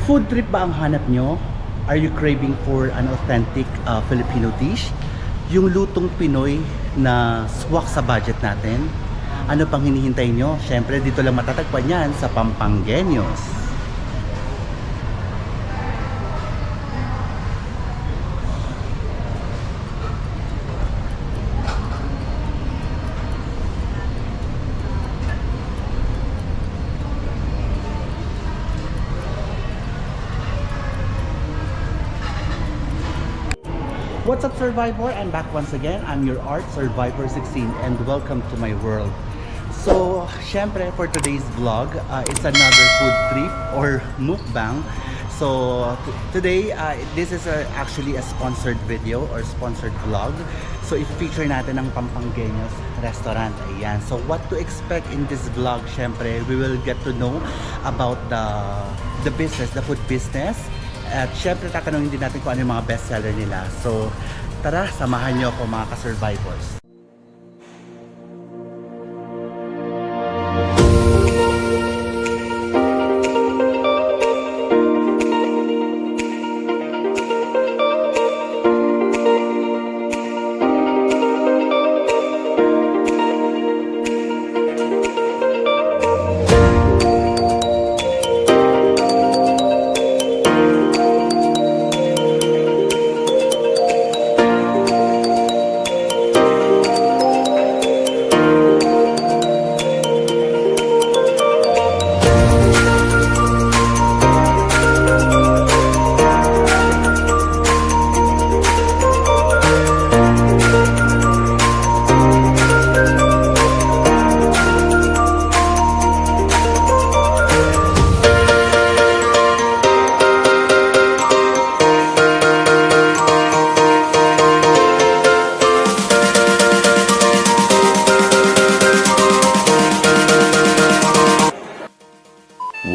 Food trip ba ang hanap nyo? Are you craving for an authentic Filipino dish? Yung lutong Pinoy na swak sa budget natin? Ano pang hinihintay nyo? Siyempre, dito lang matatagpuan yan sa Pampangueños. What's up, Survivor? I'm back once again. I'm your Art Survivor 16 and welcome to my world. So, syempre for today's vlog, it's another food trip or mukbang. So, today, this is actually a sponsored video or sponsored vlog. So, i-feature natin ang Pampangueños restaurant. Ayan. So, what to expect in this vlog? Syempre, we will get to know about the business, the food business. At syempre tatanungin din natin kung ano yung mga bestseller nila. So tara, samahan nyo ako mga ka-survivors.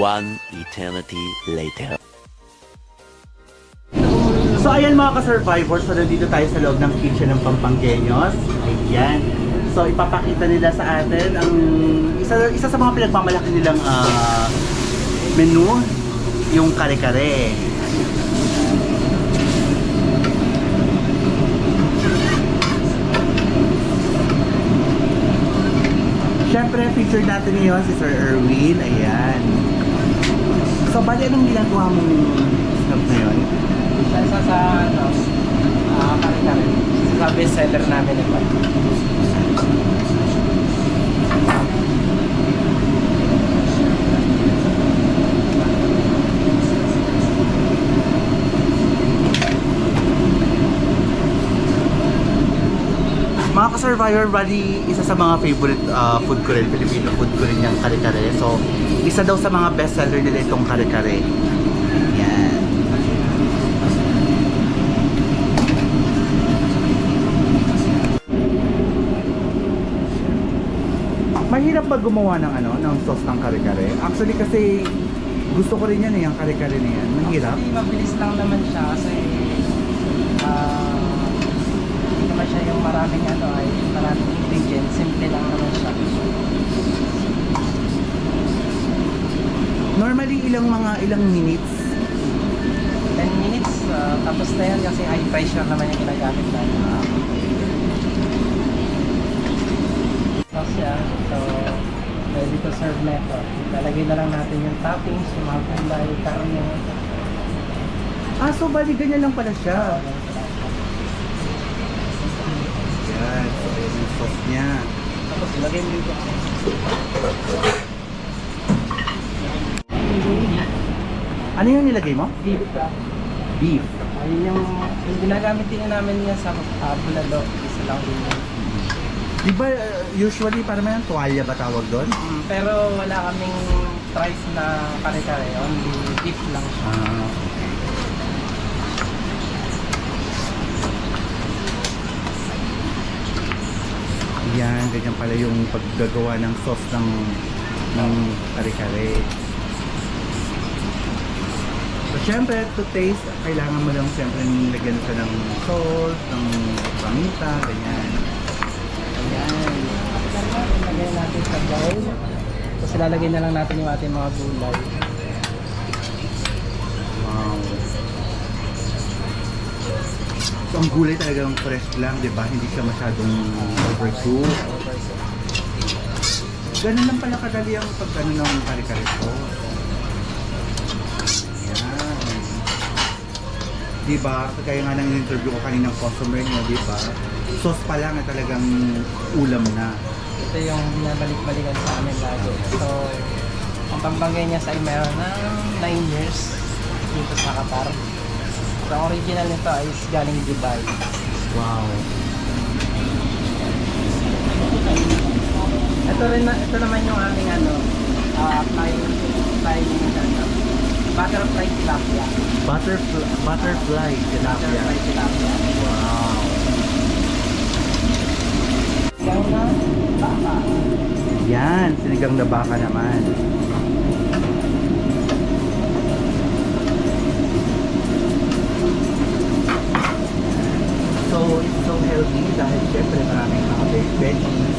One eternity later. So ayan mga ka-survivors, so nandito tayo sa loob ng kitchen ng Pampangueños. Ayan. So ipapakita nila sa atin ang isa sa mga pinagmamalaki nilang menu, yung kare-kare. Siyempre, featured natin ngayon si Sir Erwin. Ayan. So, bali anong ginagawa mong snap na yun? Isa sa kare-kare. Sa best seller namin ito. Mga ka-survivor, bali isa sa mga favorite food ko rin, Filipino food ko rin yung kare-kare. So, isa daw sa mga best seller nila itong kare-kare. Yan. Mahirap ba gumawa ng ng sauce ng kare-kare? Actually kasi gusto ko rin yan yung kare-kare na yan. Mahirap. Actually, mabilis lang naman siya kasi hindi naman siya yung maraming ingredients. Simple lang naman siya. Normally ilang minutes? 10 minutes, tapos na yan kasi high pressure naman yung ginagamit natin. Tapos yan, so ready to serve na ito. Lalagay na lang natin yung toppings, yung mga gulay, karne. So bali ganyan lang pala siya. Yan, so yun yung sauce niya. Tapos ilagay mo dito. Ano yung nilagay mo? Beef. Beef. Ayun yung ginagamit din namin niya sa bulalo. Isa lang din yun. Di ba usually para may tuwalya ba tawag doon? Pero wala kaming price na kare-kare. Only beef lang siya. Yan, ganyan pala yung paggagawa ng sauce ng kare-kare. So, syempre, to taste, kailangan mo lang syempre lagyan siya ng salt, ng paminta, ganyan. Ayan. Lagyan natin sa bowl. Tapos ilalagay na lang natin yung ating mga gulay. Wow. So ang gulay talagang fresh lang, di ba? Hindi siya masyadong overcooked. Ganun lang pala kadali ang pagkano ng kare-kare ko. Yan. Di ba? Kaya nga nang interview ko kaninang customer niyo, di ba? Sauce pa lang na talagang ulam na. Ito yung binabalik-balikan sa amin lagi. So, ang Pampanga niya ay meron ng 9 years dito sa Qatar. So, ang original nito is galing Dubai. Wow. Ito naman yung aming flying butterfly tilapia. Butterfly tilapia. Butterfly tilapia. Wow. Sinigang na baka. Yan, sinigang na baka naman. So, it's so healthy dahil syempre maraming mga veggies.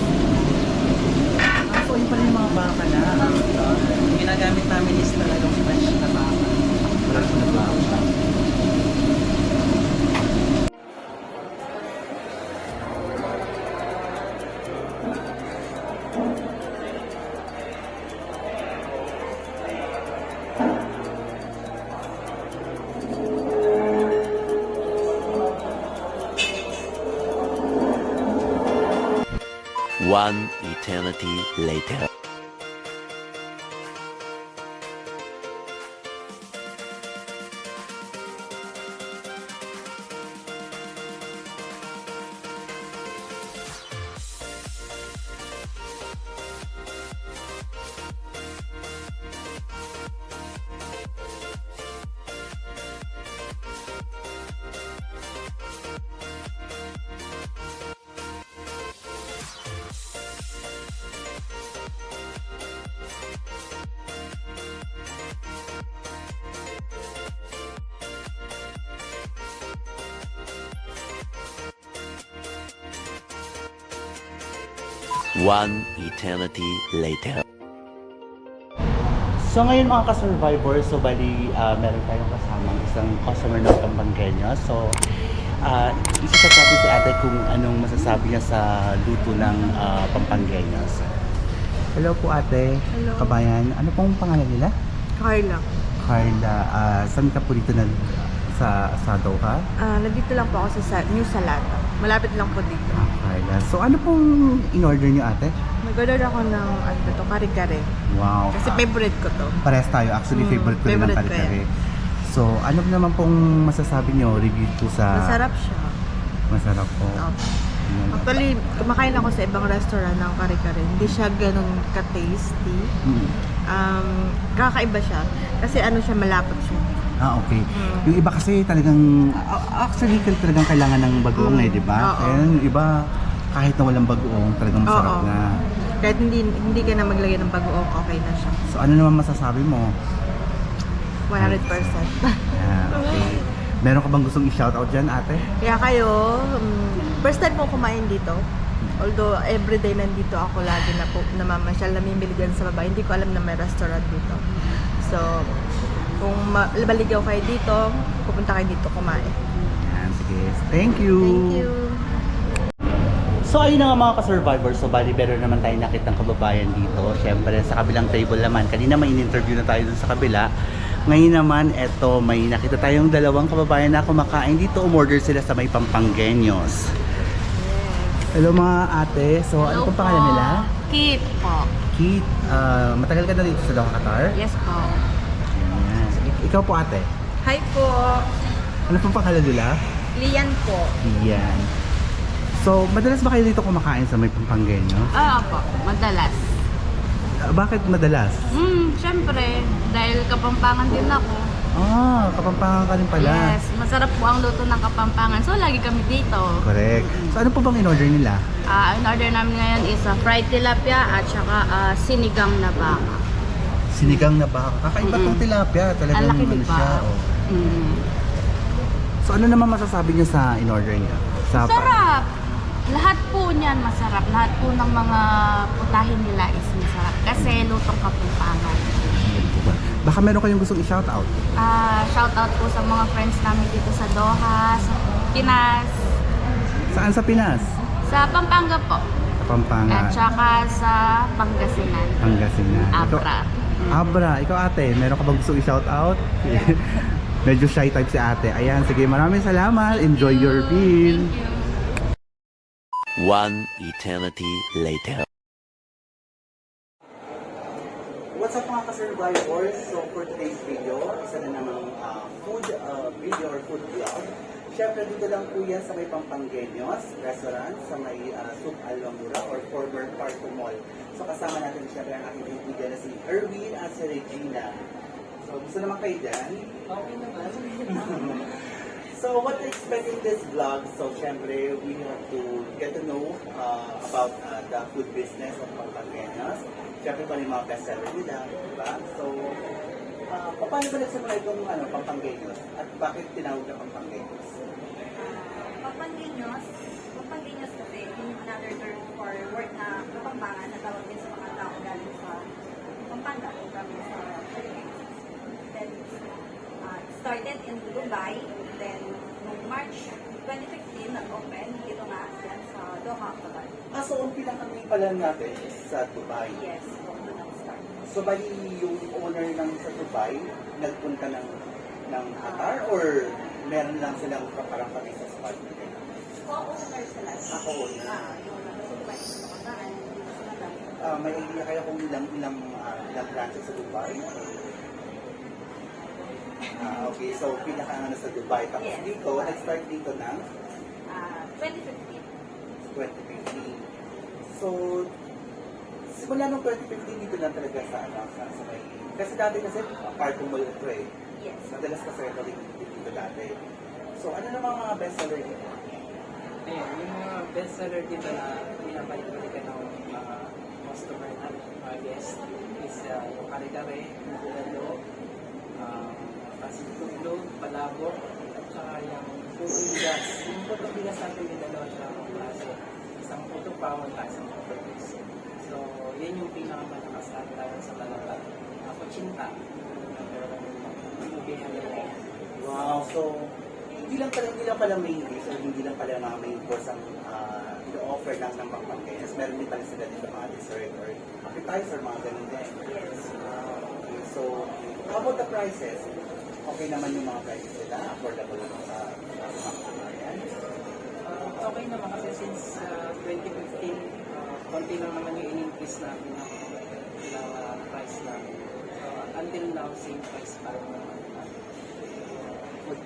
So, yun pala yung mga baka na. Yung ginagamit namin is talagang fresh na baka. Fresh na baka. One eternity later. One eternity later. So ngayon mga ka-survivor, so bali meron tayong kasamang isang customer ng Pampanggenyo. So isa-check natin si ate kung anong masasabi niya sa luto ng Pampanggenyos. Hello po ate. Hello. Kabayan. Ano pong pangalan nila? Carla. Carla. Saan ka po dito sa Doha? Nandito lang po ako sa New Salata. Malapit lang po dito. Carla. So ano pong in-order niyo ate? Nag-order ako ng kare-kare. Wow. Kasi favorite ko to. Parehas tayo. Actually, favorite ko rin ng favorite ko kare-kare. So, ano naman pong masasabi niyo review to sa... Masarap siya. Masarap po. Yun. Actually, kumakain ako sa ibang restaurant ng kare-kare. Hindi siya ganun ka-tasty. Mm. Kakaiba siya. Kasi ano siya, malapot siya. Okay. Yung iba kasi talagang, actually talagang kailangan ng bagoong di ba? Oo. Kaya yung iba, kahit na walang bagoong, talagang masarap Oo. na. Kahit hindi ka na maglagay ng bagoong, okay na siya. So, ano naman masasabi mo? 100%. Okay. Meron ka bang gustong i-shoutout dyan, ate? Kaya kayo, first time po kumain dito. Although everyday nandito ako lagi na po namamasyal, namimili dyan sa baba. Hindi ko alam na may restaurant dito. So, kung baligaw kayo dito, pupunta kayo dito kumain. Yan, sige. Thank you! Thank you! So ayun na nga mga ka-survivors, so bali meron naman tayo nakitang kababayan dito. Siyempre sa kabilang table naman, kanina may in-interview na tayo dun sa kabila. Ngayon naman, eto may nakita tayong dalawang kababayan na kumakain dito. Umorder sila sa may Pampanggenyos. Hello mga ate, so ano pong pangalan nila? Kit po. Kit, matagal ka na dito sa Doha, Qatar? Yes po. Ayan. Ikaw po ate, Hi po! ano pong pangalan nila? Lian po. Yan. So, madalas ba kayo dito kumakain sa may Pampanggenyos? Po. Madalas. Bakit madalas? Syempre. Dahil Kapampangan din ako. Kapampangan ka rin pala. Yes. Masarap po ang luto ng Kapampangan. So, lagi kami dito. Correct. So, ano po bang in-order nila? Ang order namin ngayon is fried tilapia at saka sinigang na baka. Sinigang na baka. Kakaiba tong tilapia. Talagang Ang laki, ano di ba? siya. So, ano naman masasabi niyo sa in-order niya? Masarap! Lahat po niyan masarap. Lahat po ng mga putahin nila is masarap. Kasi lutong Kapampangan. Baka meron kayong gustong i-shoutout. Shoutout po sa mga friends namin dito sa Doha, sa Pinas, Saan sa Pinas? sa Pampanga po, Sa Pampanga. at saka sa Pangasinan. Pangasinan. Abra. Abra, ikaw ate, meron ka bang gusto i-shoutout? Medyo shy type si ate. Ayan, sige, maraming salamat. Enjoy your meal. Thank you. One eternity later. What's up mga ka-survivors? So for today's video, isa na namang food video or food vlog. Siyempre dito lang po yan sa may Pampangueños restaurant, sa may Soup Alwamura or former Parco Mall. So kasama natin siyempre ang ating kaibigan na si Erwin at si Regina. So gusto naman kayo dyan? Okay naman. So what to expect in this vlog? So syempre we have to get to know about the food business of Pampangueños. Syempre pa rin mga bestseller nila, diba? So paano ba nagsimula itong Pampangueños? At bakit tinawag na Pampangueños? Pampangueños kasi yung another term for word na Kapampangan na tawag din sa mga tao galing sa Pampanga o province sa Philippines. Then, it started in Dubai. Then, noong March 2015, nag-open dito nga yan sa Doha, Qatar. So umpila kami pala natin sa Dubai. Yes, doon nag-start. So bali yung owner ng sa Dubai, nagpunta ng Qatar or meron lang silang parang kami sa spot? Co-owner sila. Co-owner. Yung sa Dubai, sa Kataan, dito sila dati. May idea kaya kung ilang branches sa Dubai? Okay, so pinaka sa Dubai. Tapos Yes, dito, Dubai. nag-start dito ng 2015. 2015. So, simula nung 2015 dito lang talaga sa may... Kasi dati kasi, Parco Mall ito eh. Yes. Madalas kasi ito dito dati. So, ano naman mga bestseller dito? Ayan, yung mga bestseller dito na pinabalik-balikan ng mga customer natin, mga guest, is yung kare-kare, yung bulalo, pasitulog, palabok, at saka yung putong bigas. Yung putong bigas natin may dalawa siya ang klase. Isang puto pawon at isang puto bis. So, yun yung pinakamalakas natin tayo sa Malabat. Kuchinta. Wow, so hindi lang pala main dish or hindi lang pala mga main course ang ino-offer ng Pampangueños. Meron din pala sila dito mga dessert or appetizer, mga ganun din. Yes. Okay, so how about the prices? Okay naman yung mga prices nila? Affordable naman sa mga customer yan? Okay naman kasi since 2015, konti lang naman yung in-increase natin ng price namin. So until now, same price pa rin naman. Food.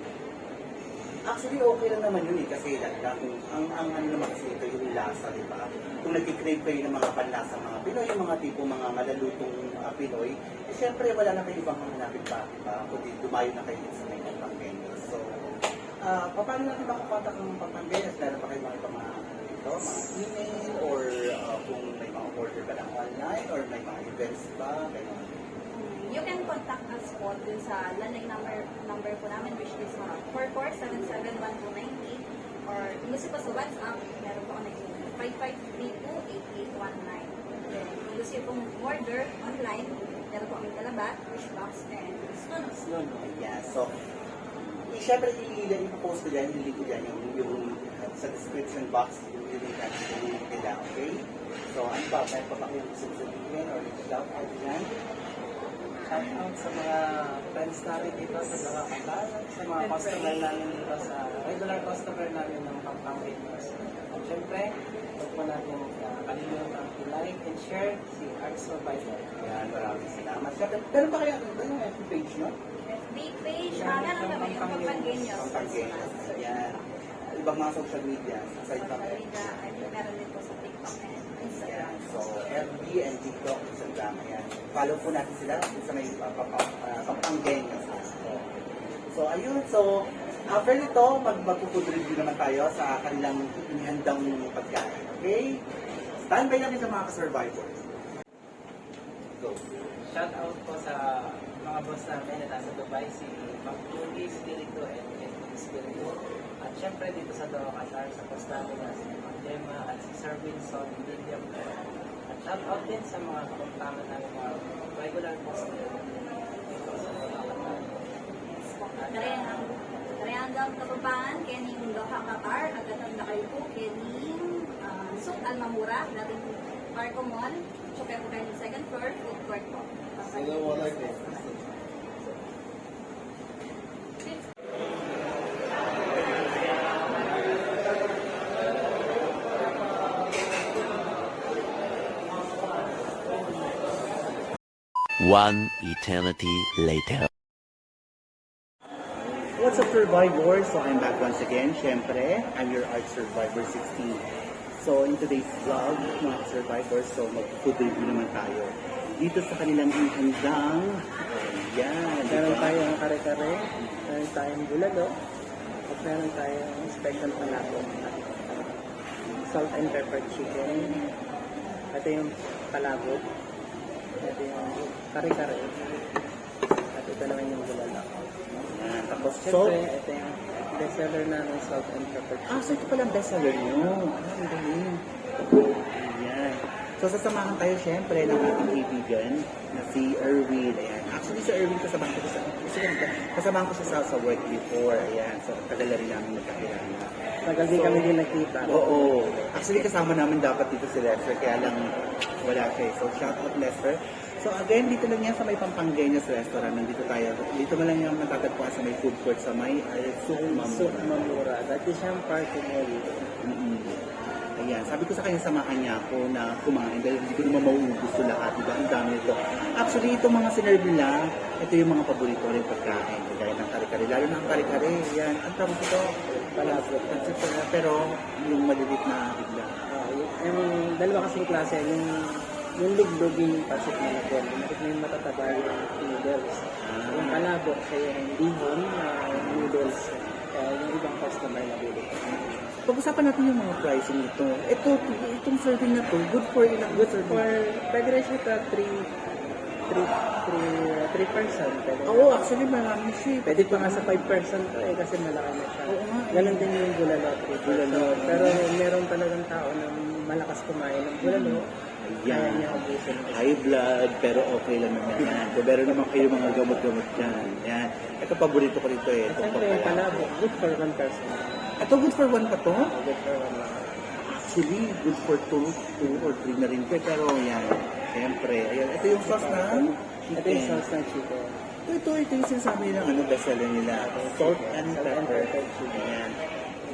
Actually, okay lang naman yun eh, kasi ang ano naman kasi ito yung lasa, di ba? Kung nag-crave kayo ng mga panlasa mga Pinoy, yung mga tipo mga malalutong Pinoy, eh syempre wala na kayo ibang hanapin pa, di ba? Kundi dumayo na kayo sa may Pampangueños. So, paano natin makakontak ng Pampangueños? Meron pa kayo mga ibang mga email or kung may mga order ba ng online or may mga events ba? You can contact us po dun sa landline number po namin which is 44771298 or kung gusto po sa WhatsApp, meron po kami 55328819. Then kung gusto pong order online, meron po kami Talabat, Wishbox, and Snono. Yeah, so, syempre i-post ko dyan, ililink ko dyan yung sa description box, yung link nila, okay? So, ano ba? May pa kayo gusto sabihin or shout out dyan? Shout out sa mga friends namin dito sa Doha, Qatar, sa mga customer namin dito, sa regular customer namin ng Pampangueños. At syempre, huwag po natin kalimutan i-like and share si Art Survivor. Yan, maraming salamat. Pero pa kaya yung FB page, no? FB page, meron kami yung Pampangueños. Pampangueños. Yan. Ibang mga social media, aside from Social media, and meron din po sa TikTok and Instagram. Yan. So, FB and TikTok, Instagram, ayan. Follow po natin sila sa may Pampangueños. So, ayun. So, after nito, mag-food review naman tayo sa kanilang inihandang pagkain. Okay? Standby natin sa mga ka-survivors. Go. Shout out po sa mga boss namin na nasa Dubai, si Magtuli, Spirito, and Spirito. At syempre dito sa Doha, Qatar, sa boss namin na si Magdema at si Sir Wilson, William. At shout out din sa mga kapampangan namin, mga regular customer. Karehanggang Kabambangan, kening Doha Qatar, agatanda kayo po, kening Suk Almamura, dating Marco Mall, choke po kayo ng second floor, food court po. One eternity later. What's up, Survivor? So I'm back once again. Syempre, I'm your Art Survivor 16. So in today's vlog, mga survivors, so mag-food review naman tayo. Dito sa kanilang handang, yan. Meron tayong kare-kare, meron tayong bulalo, at meron tayong special palabok. Salt and pepper chicken. Ito yung palabok. Ito yung kare-kare. At ito naman yung bulalo. Yan. Tapos, so, Siyempre, ito yung bestseller namin, salt and pepper chicken. so ito pala ang bestseller nyo. Ang galing. Ayan. So, sasamahan tayo syempre ng ating kaibigan na si Erwin. Ayan. Actually, si Erwin, kasamahan ko siya sa work before. Ayan. So, tagal na rin namin nagkakilala. Tagal din kami din nakita. Oo. Actually, kasama namin dapat dito si Lester, kaya lang wala siya. So, shout out Lester. So, again, dito lang yan sa may Pampangueñas restaurant. Nandito tayo. Dito mo lang yung matatagpuan sa may food court sa may Suk Suk Mamura. Mamura. Dati siyang party mall. Mm-mm. Ayan, sabi ko sa kanya, samahan niya ako na kumain dahil hindi ko naman mauubos ito lahat. Diba? Ang dami ito. Actually, itong mga sinerve nila, ito yung mga paborito rin pagkain. Gaya ng kare-kare. Lalo na ang kare-kare. Yan. Ang tawag ito, palabok. Pero yung malilit na bigla. Yung dalawa kasing klase, yung ligbog yung pasok na natin. Yung matataba yung noodles. Yung palabok siya yung bihon na noodles. Yung ibang customer na bili. Pag-usapan natin yung mga pricing nito. Itong serving na to, good for ilang Good for, pwede rin siya 3 person. Pwede. Oo, actually marami siya. Pwede pa nga sa 5 person to kasi malaki na siya. Oo nga. Ganon din yung bulalo, 3 bulalo. Pero meron talagang tao na malakas kumain ng bulalo. Kaya niya ubusin. High blood, pero okay lang naman yan. So, meron naman kayo mga gamot-gamot dyan. Yan. Ito, paborito ko rito eh. Ito, Siyempre yung palabok, good for 1 person. Ito, good for one pa to? Good for 1 lang. Actually, good for 2 or 3 na rin ko. Pero yan, siyempre. Ayan, ito yung sauce na Ito yung sauce ng chicken. Ito yung sinasabi nilang bestseller nila. Salt and pepper. Ayan.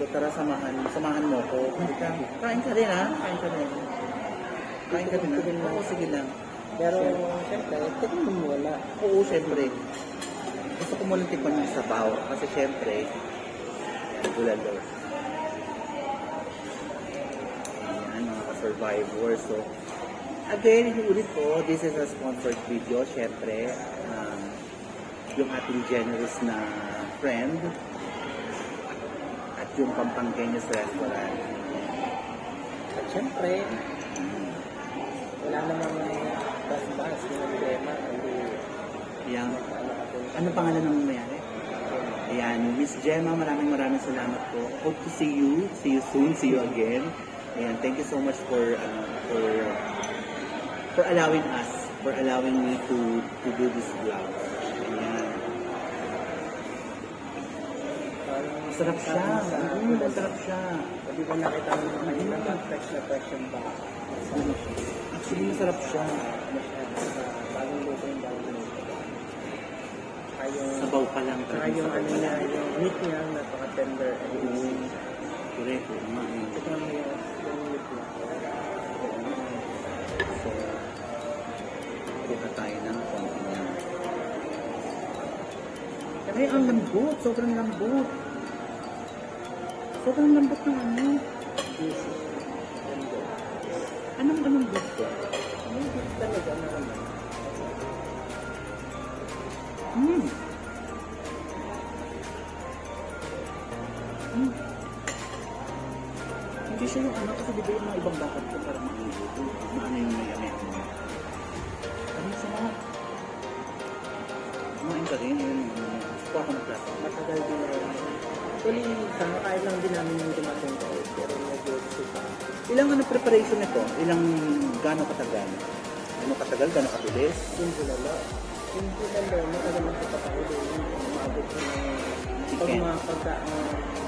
So, tara, samahan mo ko. Kain ka rin, ha? Kain ka rin. Kain ka rin. Oo, sige lang. Pero siyempre, tignan mo wala. Oo, siyempre. Gusto ko muna tikman yung sabaw. Kasi siyempre, bulalo. Ayan, mga ka-survivor. So, again, inuulit ko, this is a sponsored video. Siyempre, yung ating generous na friend at yung Pampangueñas restaurant. At siyempre, wala namang bas-bas, yung problema. Yang, ano pangalan ng mayari? Ayan, Miss Gemma, maraming salamat po. Hope to see you soon, see you again. Ayan, thank you so much for allowing me to do this vlog. Ayan. Masarap siya. Masarap siya. Pwede ba nakita mo naman kanina ba? Fresh yung ba? Actually, masarap siya. Bagong luto yung bagong luto. Sabaw pa lang. Saka yung ano niya, yung meat niya, napaka-tender. Correct. Ito yung meat niya. So, kuha tayo ng konti niya. Ay, ang lambot. Sobrang lambot. Sobrang lambot ng ano. Anong lambot ko? Yung meat talaga na ano. Hindi siya yung ano, kasi di ba yung mga ibang bakit ko parang mahilig. Maano yung mayamaya mo. Ano sa mga? Kumain ka rin. Gusto ako ng plato. Matagal din na yun. Actually, kahit lang din namin yung dumating ko. Pero nag-gusto pa. Ilang ano preparation nito? Ilang gano'ng katagal? Gano'ng katagal? Gano'ng kabilis? Yung bulalo. Hindi lang daw, matagal lang sa tayo. Hindi umabot ko ng pag Chicken. mga pagkaang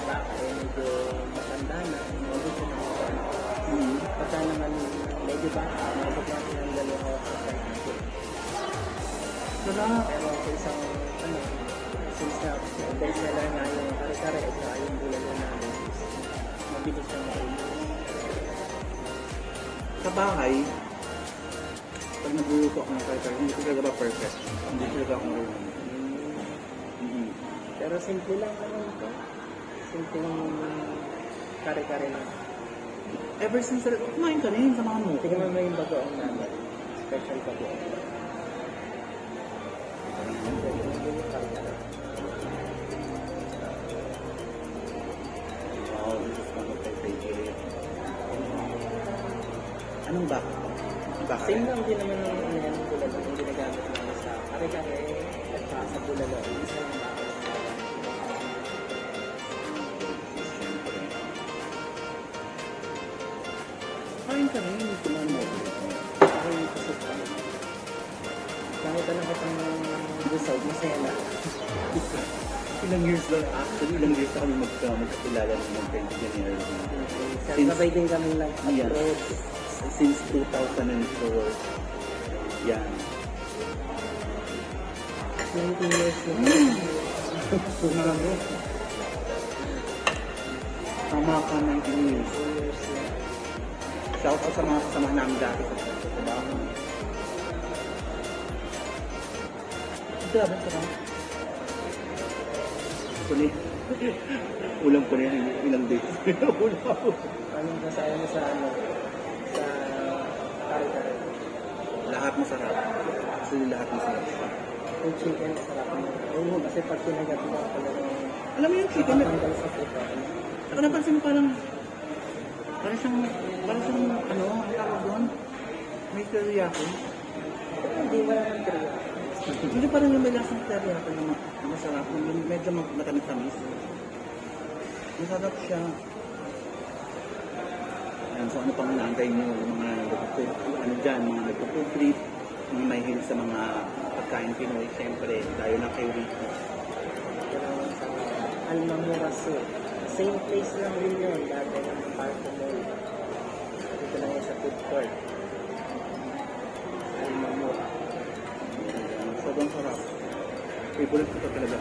baka eh, medyo matanda na, umabot ko ng pagka naman medyo baka, umabot natin ng 2 oras sa tayo. Sarap. Pero sa isang, ano, since na, dahil na lang nga yung kare-kare at saka yung bulalo namin, mabilis na maubos. Sa bahay, pag nagluluto ako ng kare-kare, hindi ko talaga ba perfect. Hindi talaga ako marunong. Mhm. Pero simple lang naman ito. Simple lang kare-kare lang. Ever since, kumain ka rin sa mga mo. Tingnan mo yung bagoong namin. Special bagoong. Wow, this is one of my favorite. Anong baka? Baka? Same lang din naman ang ano yan, bulalo. Yung ginagamit namin sa kare-kare at saka sa bulalo. Isa lang bakit. Kain ka rin, hindi ko man mo. Ako yung kusog pa. Nakita na kitang busog, masaya na. Ilang years lang, actually, ilang years na kami magkakilala ng mga 20 January. Sabay din kami Yes. nag-upload. Since 2004. Yan. 19 years na. Sumalo. Tama ka 19 years. 2 years na. Shout out sa mga kasama namin dati sa trabaho. Grabe, sarap. Kuni. Ulam ko na yan, ilang days. Ulam ako. Anong kasaya mo sa ano? Sa kare-kare. Lahat masarap. Actually, lahat masarap. Yung chicken, sarap mo. Oo, kasi pag kinagat mo pala ng Alam mo yung chicken, nakatanggal sa puto. ako napansin mo parang siyang, ano, ang tawag doon? May teriyaki. Hindi mo naman kaya. Hindi parang yung may lasang teriyaki na masarap. Yung medyo matamis-tamis. Masarap siya. Ayan, so ano pang inaantay nyo? Yung mga nagpo-food, ano dyan, mga nagpo-food trip, mga may hilig sa mga pagkain Pinoy, siyempre, tayo na kay Ricky. Pero sa Almamura Sur. Same place lang din yun. Dati ng Parco Mall. Dito lang yung sa food court. Almamura. Sobrang sarap. Favorite ko ito talaga.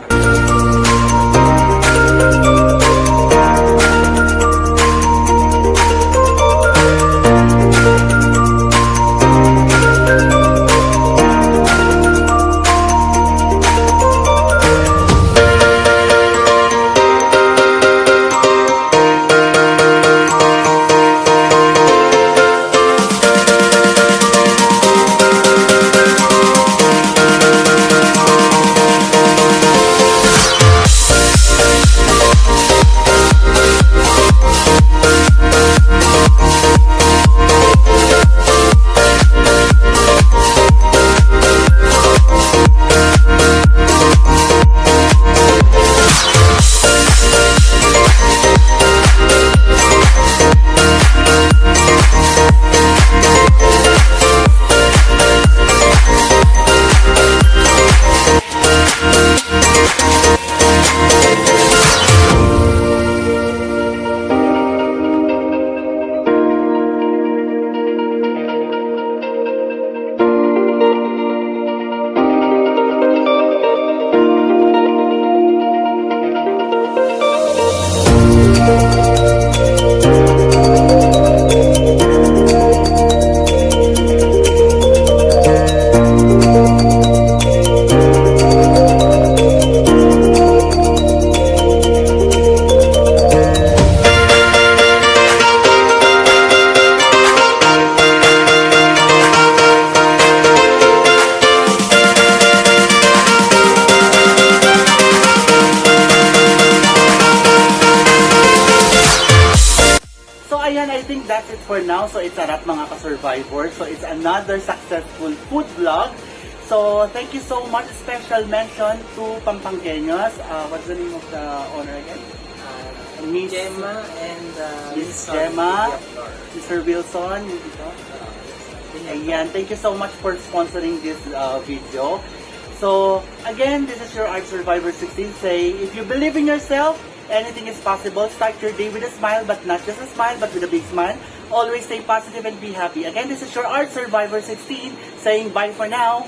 think that's it for now. So it's a wrap mga ka-survivor. So it's another successful food vlog. So thank you so much. Special mention to Pampangueños. What's the name of the owner again? Miss Gemma and Miss Gemma, Mr. Wilson, dito. Ayan, thank you so much for sponsoring this video. So, again, this is your Art Survivor 16 saying, if you believe in yourself, anything is possible. Start your day with a smile, but not just a smile, but with a big smile. Always stay positive and be happy. Again, this is your Art Survivor 16 saying bye for now.